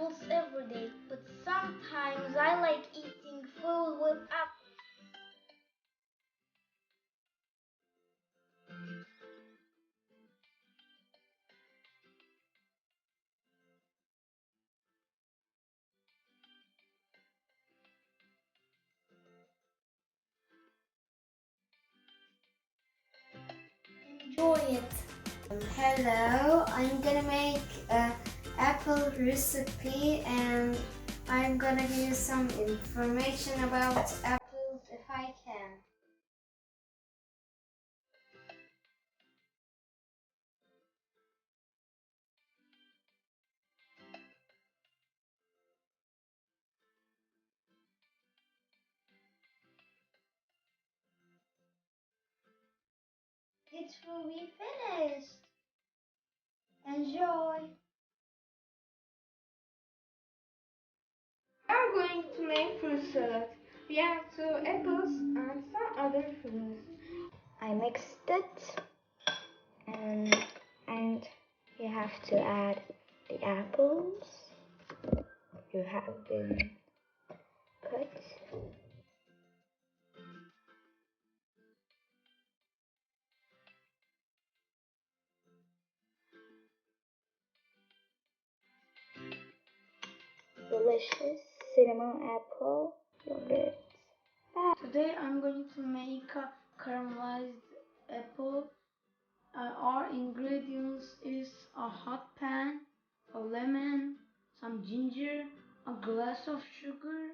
almost every day, but sometimes I like eating food with apples. Enjoy it. Hello, I'm gonna make an apple recipe and I'm gonna give you some information about apples if I can. It will be finished. Enjoy. I'm going to make fruit salad. We have 2 apples and some other fruits. I mixed it and you have to add the apples. You have been cut. Delicious cinnamon apple yogurt. Today I'm going to make a caramelized apple. Our ingredients is a hot pan, a lemon, some ginger, a glass of sugar,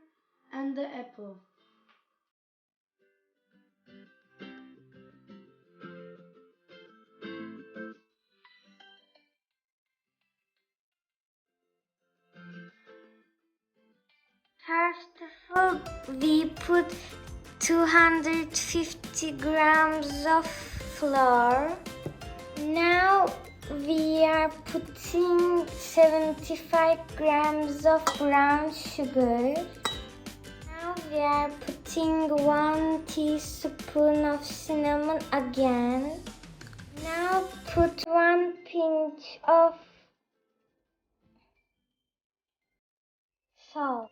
and the apple. First of all, we put 250 grams of flour. Now we are putting 75 grams of brown sugar. Now we are putting 1 teaspoon of cinnamon again. Now put 1 pinch of salt.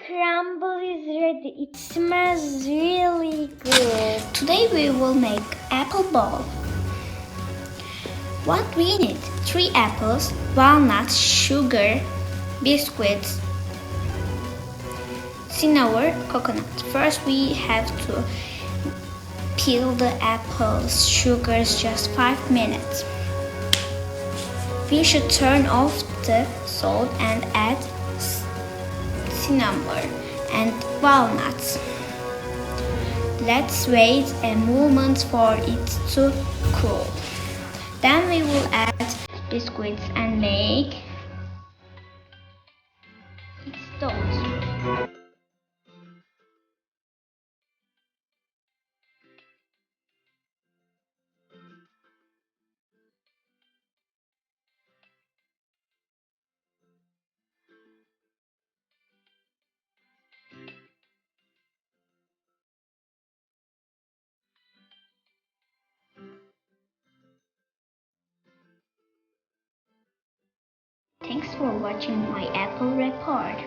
Crumble is ready. It smells really good. Today we will make apple ball. What we need: 3 apples, walnuts, sugar, biscuits, cinnamon, coconut. First we have to peel the apples. Sugar is just 5 minutes. We should turn off the salt and add cinnamon and walnuts. Let's wait a moment for it to cool. Then we will add biscuits and make it toast. Thanks for watching my Apple report.